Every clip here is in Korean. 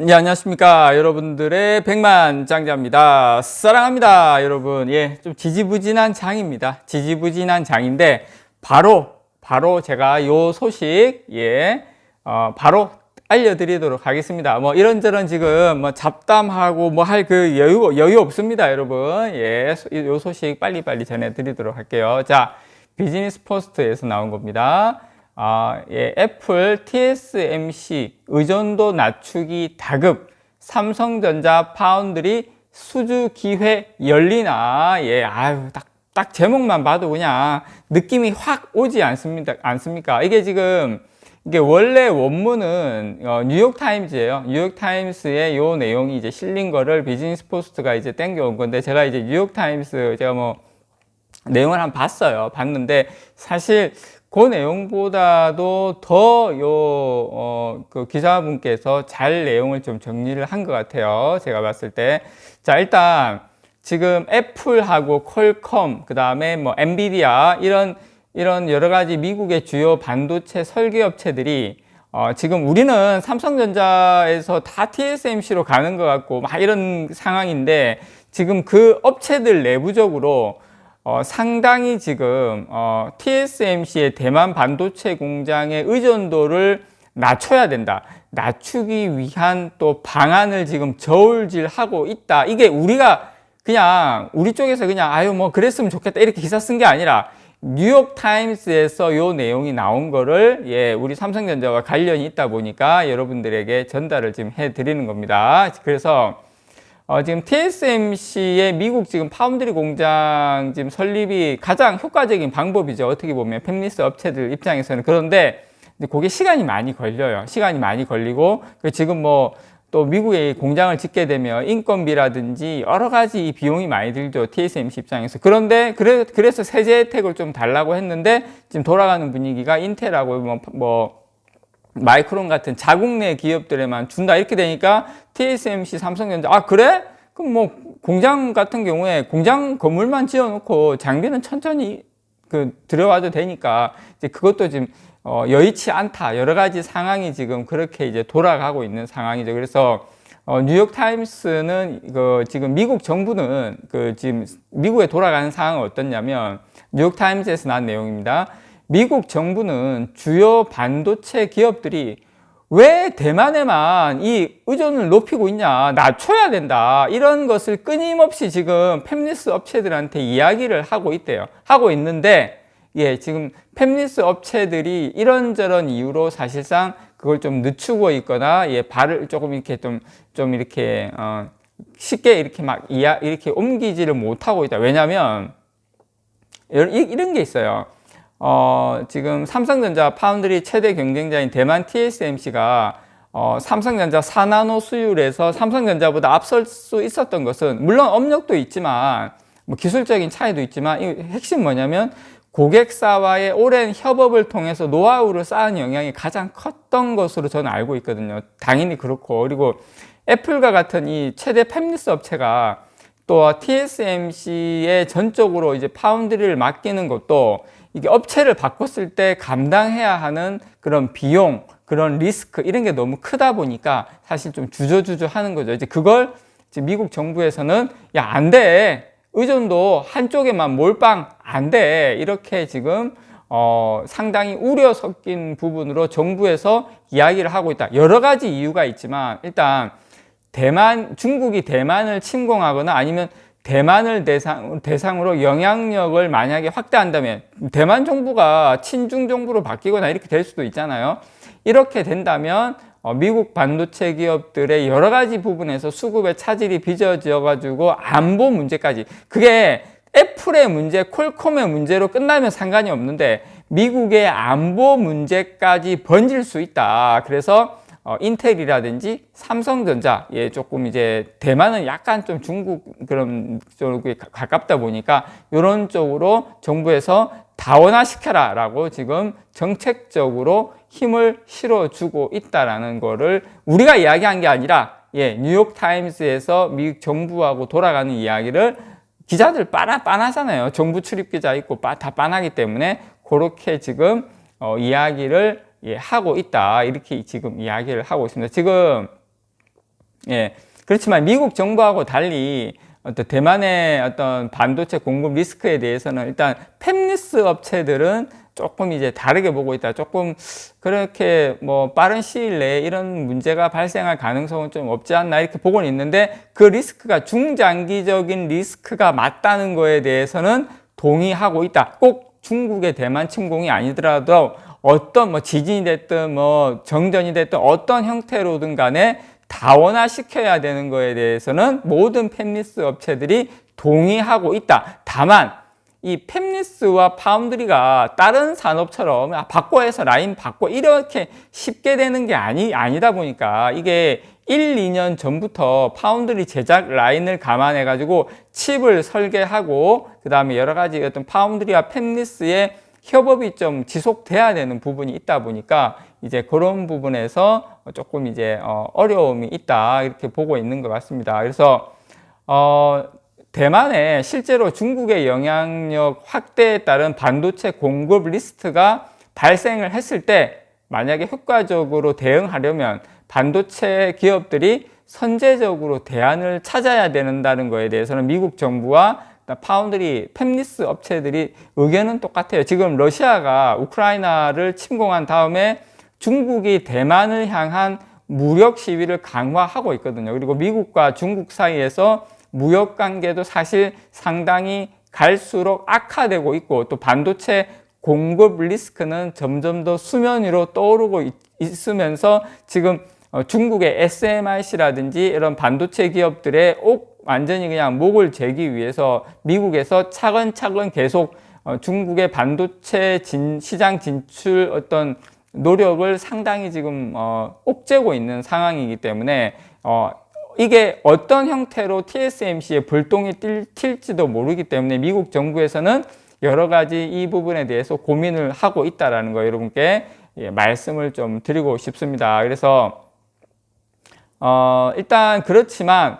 네, 안녕하십니까. 여러분들의 백만장자입니다. 사랑합니다, 여러분. 예, 좀 지지부진한 장입니다. 지지부진한 장인데, 바로 제가 요 소식, 바로 알려드리도록 하겠습니다. 뭐, 이런저런 지금 뭐 잡담하고 뭐 할 그 여유 없습니다, 여러분. 예, 요 소식 빨리빨리 전해드리도록 할게요. 자, 비즈니스 포스트에서 나온 겁니다. 애플 TSMC 의존도 낮추기 다급, 삼성전자 파운드리 수주 기회 열리나. 딱 제목만 봐도 그냥 느낌이 확 오지 않습니까? 이게 원래 원문은 뉴욕타임즈예요. 뉴욕타임스의 요 내용이 이제 실린 거를 비즈니스 포스트가 이제 땡겨온 건데, 제가 이제 뉴욕타임스 제가 뭐 내용을 한번 봤는데 사실 그 내용보다도 더 그 기자분께서 잘 내용을 좀 정리를 한 것 같아요. 제가 봤을 때. 자, 일단 지금 애플하고 퀄컴, 그 다음에 뭐 엔비디아, 이런 여러 가지 미국의 주요 반도체 설계 업체들이 지금 우리는 삼성전자에서 다 TSMC로 가는 것 같고 막 이런 상황인데, 지금 그 업체들 내부적으로 상당히 지금 TSMC의 대만 반도체 공장의 의존도를 낮춰야 된다, 낮추기 위한 또 방안을 지금 저울질하고 있다. 이게 우리가 그냥 우리 쪽에서 그냥 아유 뭐 그랬으면 좋겠다 이렇게 기사 쓴 게 아니라, 뉴욕타임스에서 요 내용이 나온 거를 우리 삼성전자와 관련이 있다 보니까 여러분들에게 전달을 지금 해드리는 겁니다. 그래서 지금 TSMC의 미국 지금 파운드리 공장 지금 설립이 가장 효과적인 방법이죠. 어떻게 보면 팹리스 업체들 입장에서는. 그런데 그게 시간이 많이 걸려요. 시간이 많이 걸리고, 지금 뭐 또 미국에 공장을 짓게 되면 인건비라든지 여러 가지 비용이 많이 들죠. TSMC 입장에서. 그런데 그래서 세제 혜택을 좀 달라고 했는데, 지금 돌아가는 분위기가 인텔하고 뭐 마이크론 같은 자국 내 기업들에만 준다 이렇게 되니까 TSMC, 삼성전자 그래? 그럼 뭐 공장 같은 경우에 공장 건물만 지어놓고 장비는 천천히 들어와도 되니까 이제 그것도 지금 여의치 않다. 여러 가지 상황이 지금 그렇게 이제 돌아가고 있는 상황이죠. 그래서 뉴욕타임스는 지금 미국 정부는 지금 미국에 돌아가는 상황은 어떻냐면, 뉴욕타임스에서 나온 내용입니다. 미국 정부는 주요 반도체 기업들이 왜 대만에만 이 의존을 높이고 있냐, 낮춰야 된다, 이런 것을 끊임없이 지금 팹리스 업체들한테 이야기를 하고 있대요. 하고 있는데, 지금 팹리스 업체들이 이런저런 이유로 사실상 그걸 좀 늦추고 있거나 발을 조금 이렇게 좀 이렇게 쉽게 이렇게 이렇게 옮기지를 못하고 있다. 왜냐면 이런 게 있어요. 지금 삼성전자 파운드리 최대 경쟁자인 대만 TSMC가 삼성전자 4나노 수율에서 삼성전자보다 앞설 수 있었던 것은, 물론 업력도 있지만 뭐 기술적인 차이도 있지만, 이 핵심 뭐냐면 고객사와의 오랜 협업을 통해서 노하우를 쌓은 영향이 가장 컸던 것으로 저는 알고 있거든요. 당연히 그렇고, 그리고 애플과 같은 이 최대 팹리스 업체가 또 TSMC에 전적으로 이제 파운드리를 맡기는 것도, 이게 업체를 바꿨을 때 감당해야 하는 그런 비용, 그런 리스크, 이런 게 너무 크다 보니까 사실 좀 주저주저 하는 거죠. 이제 그걸 이제 미국 정부에서는 안 돼, 의존도 한쪽에만 몰빵 안 돼, 이렇게 지금 상당히 우려 섞인 부분으로 정부에서 이야기를 하고 있다. 여러 가지 이유가 있지만, 일단 중국이 대만을 침공하거나 아니면 대만을 대상으로 영향력을 만약에 확대한다면, 대만 정부가 친중 정부로 바뀌거나 이렇게 될 수도 있잖아요. 이렇게 된다면 미국 반도체 기업들의 여러 가지 부분에서 수급의 차질이 빚어져 가지고 안보 문제까지, 그게 애플의 문제, 퀄컴의 문제로 끝나면 상관이 없는데 미국의 안보 문제까지 번질 수 있다. 그래서 인텔이라든지 삼성전자, 조금 이제 대만은 약간 좀 중국 그런 쪽에 가깝다 보니까 이런 쪽으로 정부에서 다원화시켜라 라고 지금 정책적으로 힘을 실어주고 있다라는 거를 우리가 이야기한 게 아니라, 뉴욕타임스에서 미국 정부하고 돌아가는 이야기를 기자들 빤하잖아요. 정부 출입 기자 있고 다 빤하기 때문에 그렇게 지금 이야기를 하고 있다, 이렇게 지금 이야기를 하고 있습니다. 지금 예. 그렇지만 미국 정부하고 달리 어떤 대만의 어떤 반도체 공급 리스크에 대해서는 일단 팹리스 업체들은 조금 이제 다르게 보고 있다. 조금 그렇게 뭐 빠른 시일 내에 이런 문제가 발생할 가능성은 좀 없지 않나 이렇게 보고는 있는데, 그 리스크가 중장기적인 리스크가 맞다는 거에 대해서는 동의하고 있다. 꼭 중국의 대만 침공이 아니더라도 어떤 뭐 지진이 됐든 뭐 정전이 됐든 어떤 형태로든 간에 다원화시켜야 되는 거에 대해서는 모든 팹리스 업체들이 동의하고 있다. 다만 이 팹리스와 파운드리가 다른 산업처럼 바꿔 해서 라인 바꿔 이렇게 쉽게 되는 게 아니다 보니까, 이게 1, 2년 전부터 파운드리 제작 라인을 감안해 가지고 칩을 설계하고 그 다음에 여러 가지 어떤 파운드리와 팹리스의 협업이 좀 지속돼야 되는 부분이 있다 보니까 이제 그런 부분에서 조금 이제 어려움이 있다 이렇게 보고 있는 것 같습니다. 그래서 대만에 실제로 중국의 영향력 확대에 따른 반도체 공급 리스트가 발생을 했을 때 만약에 효과적으로 대응하려면 반도체 기업들이 선제적으로 대안을 찾아야 된다는 거에 대해서는 미국 정부와 파운드리, 팹리스 업체들이 의견은 똑같아요. 지금 러시아가 우크라이나를 침공한 다음에 중국이 대만을 향한 무력 시위를 강화하고 있거든요. 그리고 미국과 중국 사이에서 무역 관계도 사실 상당히 갈수록 악화되고 있고, 또 반도체 공급 리스크는 점점 더 수면 위로 떠오르고 있으면서 지금 중국의 SMIC라든지 이런 반도체 기업들의 완전히 그냥 목을 재기 위해서 미국에서 차근차근 계속 중국의 반도체 시장 진출 어떤 노력을 상당히 지금 옥죄고 있는 상황이기 때문에 이게 어떤 형태로 TSMC의 불똥이 튈지도 모르기 때문에 미국 정부에서는 여러 가지 이 부분에 대해서 고민을 하고 있다라는 거 여러분께 말씀을 좀 드리고 싶습니다. 그래서 일단 그렇지만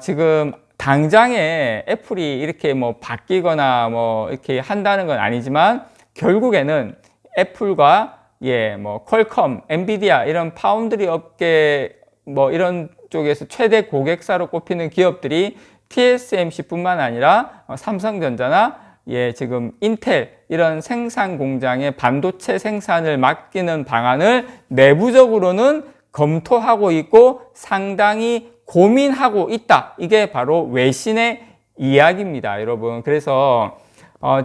지금 당장에 애플이 이렇게 뭐 바뀌거나 뭐 이렇게 한다는 건 아니지만, 결국에는 애플과 뭐 퀄컴, 엔비디아 이런 파운드리 업계 뭐 이런 쪽에서 최대 고객사로 꼽히는 기업들이 TSMC뿐만 아니라 삼성전자나 지금 인텔 이런 생산 공장에 반도체 생산을 맡기는 방안을 내부적으로는 검토하고 있고 상당히 고민하고 있다. 이게 바로 외신의 이야기입니다, 여러분. 그래서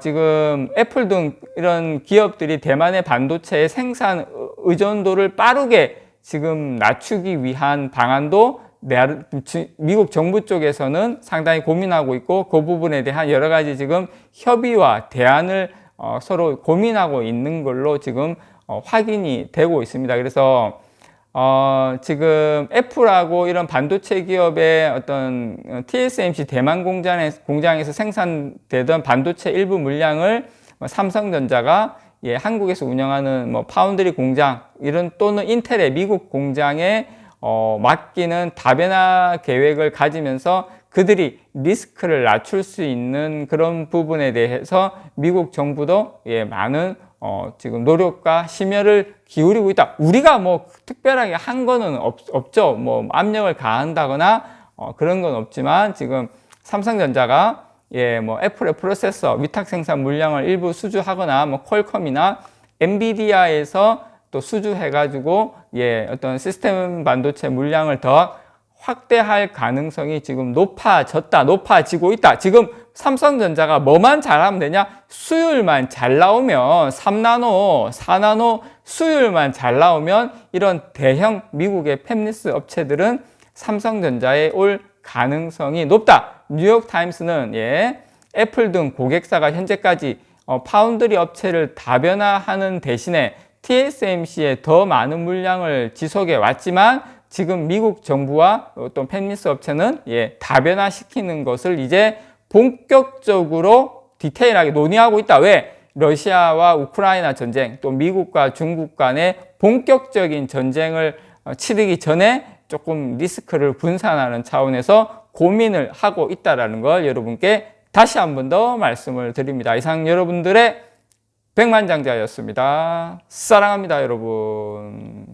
지금 애플 등 이런 기업들이 대만의 반도체 생산 의존도를 빠르게 지금 낮추기 위한 방안도 미국 정부 쪽에서는 상당히 고민하고 있고, 그 부분에 대한 여러 가지 지금 협의와 대안을 서로 고민하고 있는 걸로 지금 확인이 되고 있습니다. 그래서 지금 애플하고 이런 반도체 기업의 어떤 TSMC 대만 공장에서 생산되던 반도체 일부 물량을 삼성전자가 한국에서 운영하는 뭐 파운드리 공장 이런 또는 인텔의 미국 공장에 맡기는 다변화 계획을 가지면서 그들이 리스크를 낮출 수 있는 그런 부분에 대해서 미국 정부도 많은 지금 노력과 심혈을 기울이고 있다. 우리가 뭐 특별하게 한 거는 없죠. 뭐 압력을 가한다거나 그런 건 없지만, 지금 삼성전자가 뭐 애플의 프로세서 위탁 생산 물량을 일부 수주하거나 뭐 퀄컴이나 엔비디아에서 또 수주해가지고 어떤 시스템 반도체 물량을 더 확대할 가능성이 지금 높아지고 있다. 지금 삼성전자가 뭐만 잘하면 되냐? 수율만 잘 나오면 3나노, 4나노 수율만 잘 나오면 이런 대형 미국의 팹리스 업체들은 삼성전자에 올 가능성이 높다. 뉴욕타임스는 애플 등 고객사가 현재까지 파운드리 업체를 다변화하는 대신에 TSMC에 더 많은 물량을 지속해 왔지만, 지금 미국 정부와 또 팹리스 업체는 다변화시키는 것을 이제 본격적으로 디테일하게 논의하고 있다. 왜? 러시아와 우크라이나 전쟁, 또 미국과 중국 간의 본격적인 전쟁을 치르기 전에 조금 리스크를 분산하는 차원에서 고민을 하고 있다는 걸 여러분께 다시 한 번 더 말씀을 드립니다. 이상 여러분들의 백만장자였습니다. 사랑합니다, 여러분.